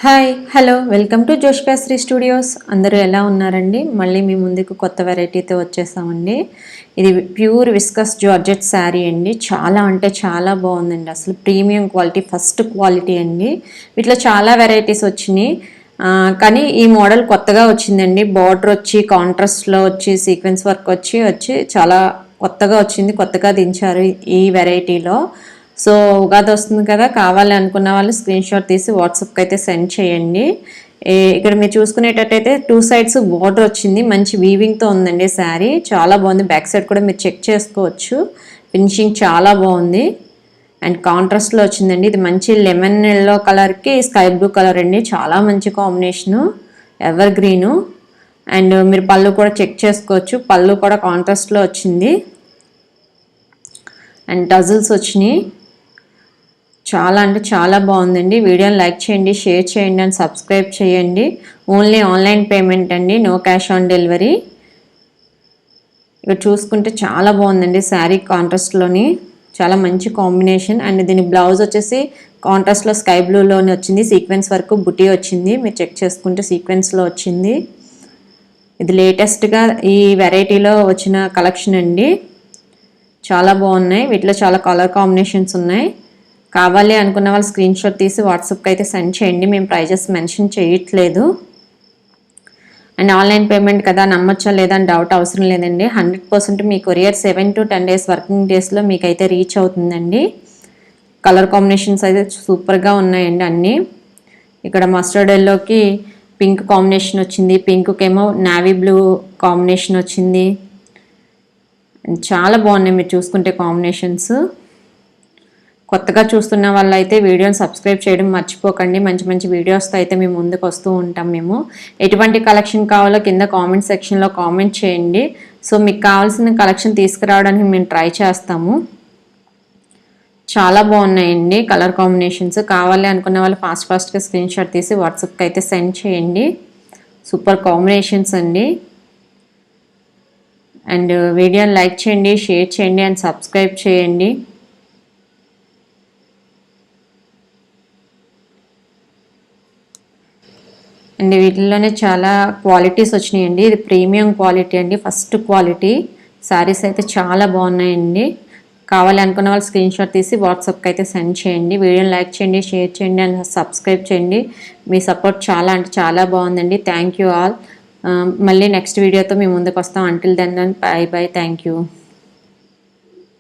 Hi hello welcome to Joshpasri studios. అందరూ ఎలా ఉన్నారండి? మళ్ళీ మీ ముందుకు కొత్త వెరైటీతో వచ్చేసామండి. ఇది ప్యూర్ విస్కస్ జార్జెట్ శారీ అండి. చాలా అంటే చాలా బాగుందండి. అసలు ప్రీమియం క్వాలిటీ, ఫస్ట్ క్వాలిటీ అండి. వీటిలో చాలా వెరైటీస్ వచ్చినాయి. కానీ ఈ మోడల్ కొత్తగా వచ్చిందండి. బార్డర్ వచ్చి కాంట్రాస్ట్లో వచ్చి సీక్వెన్స్ వర్క్ వచ్చి చాలా కొత్తగా వచ్చింది. కొత్తగా దించారు ఈ వెరైటీలో. సో ఉగాది వస్తుంది కదా, కావాలి అనుకున్న వాళ్ళు స్క్రీన్ షాట్ తీసి వాట్సాప్కి అయితే సెండ్ చేయండి. ఇక్కడ మీరు చూసుకునేటట్టయితే 2 సైడ్స్ బార్డర్ వచ్చింది. మంచి వీవింగ్తో ఉందండి శారీ. చాలా బాగుంది. బ్యాక్ సైడ్ కూడా మీరు చెక్ చేసుకోవచ్చు. ఫినిషింగ్ చాలా బాగుంది అండ్ కాంట్రాస్ట్లో వచ్చిందండి. ఇది మంచి లెమన్ ఎల్లో కలర్కి స్కై బ్లూ కలర్ అండి. చాలా మంచి కాంబినేషను, ఎవర్ గ్రీను. అండ్ మీరు పళ్ళు కూడా చెక్ చేసుకోవచ్చు. పళ్ళు కూడా కాంట్రాస్ట్లో వచ్చింది అండ్ టజిల్స్ వచ్చినాయి. చాలా అంటే చాలా బాగుందండి. వీడియోని లైక్ చేయండి, షేర్ చేయండి అండ్ సబ్స్క్రైబ్ చేయండి. ఓన్లీ ఆన్లైన్ పేమెంట్ అండి, నో క్యాష్ ఆన్ డెలివరీ. ఇక్కడ చూసుకుంటే చాలా బాగుందండి శారీ. కాంట్రాస్ట్లోని చాలా మంచి కాంబినేషన్. అండ్ దీని బ్లౌజ్ వచ్చేసి కాంట్రాస్ట్లో స్కై బ్లూలోని వచ్చింది. సీక్వెన్స్ వరకు బుటీ వచ్చింది. మీరు చెక్ చేసుకుంటే సీక్వెన్స్లో వచ్చింది. ఇది లేటెస్ట్గా ఈ వెరైటీలో వచ్చిన కలెక్షన్ అండి. చాలా బాగున్నాయి. వీటిలో చాలా కలర్ కాంబినేషన్స్ ఉన్నాయి. కావాలి అనుకున్న వాళ్ళు స్క్రీన్ షాట్ తీసి వాట్సాప్కి అయితే సెండ్ చేయండి. మేము ప్రైజెస్ మెన్షన్ చేయట్లేదు. అండ్ ఆన్లైన్ పేమెంట్ కదా, నమ్మచ్చా లేదా అని డౌట్ అవసరం లేదండి. 100% మీ కొరియర్ 7 to 10 days వర్కింగ్ డేస్లో మీకైతే రీచ్ అవుతుందండి. కలర్ కాంబినేషన్స్ అయితే సూపర్గా ఉన్నాయండి అన్నీ. ఇక్కడ మస్టర్డ్ ఎల్లోకి పింక్ కాంబినేషన్ వచ్చింది. పింక్కేమో నావీ బ్లూ కాంబినేషన్ వచ్చింది. చాలా బాగున్నాయి మీరు చూసుకుంటే కాంబినేషన్స్. కొత్తగా చూస్తున్న వాళ్ళైతే వీడియోని సబ్స్క్రైబ్ చేయడం మర్చిపోకండి. మంచి మంచి వీడియోస్తో అయితే మేము ముందుకు వస్తూ ఉంటాం. మేము ఎటువంటి కలెక్షన్ కావాలో కింద కామెంట్ సెక్షన్లో కామెంట్ చేయండి. సో మీకు కావాల్సిన కలెక్షన్ తీసుకురావడానికి మేము ట్రై చేస్తాము. చాలా బాగున్నాయండి కలర్ కాంబినేషన్స్. కావాలి అనుకున్న వాళ్ళు ఫాస్ట్గా స్క్రీన్ షాట్ తీసి వాట్సాప్కి అయితే సెండ్ చేయండి. సూపర్ కాంబినేషన్స్ అండి. అండ్ వీడియోని లైక్ చేయండి, షేర్ చేయండి అండ్ సబ్స్క్రైబ్ చేయండి. అండ్ వీటిల్లోనే చాలా క్వాలిటీస్ వచ్చినాయండి. ఇది ప్రీమియం క్వాలిటీ అండి, ఫస్ట్ క్వాలిటీ. శారీస్ అయితే చాలా బాగున్నాయండి. కావాలి అనుకున్న వాళ్ళు స్క్రీన్ షాట్ తీసి వాట్సాప్కి అయితే సెండ్ చేయండి. వీడియోని లైక్ చేయండి, షేర్ చేయండి అండ్ సబ్స్క్రైబ్ చేయండి. మీ సపోర్ట్ చాలా అంటే చాలా బాగుందండి. Thank you all. మళ్ళీ నెక్స్ట్ వీడియోతో మేము ముందుకు వస్తాం. Until then bye bye. Thank you.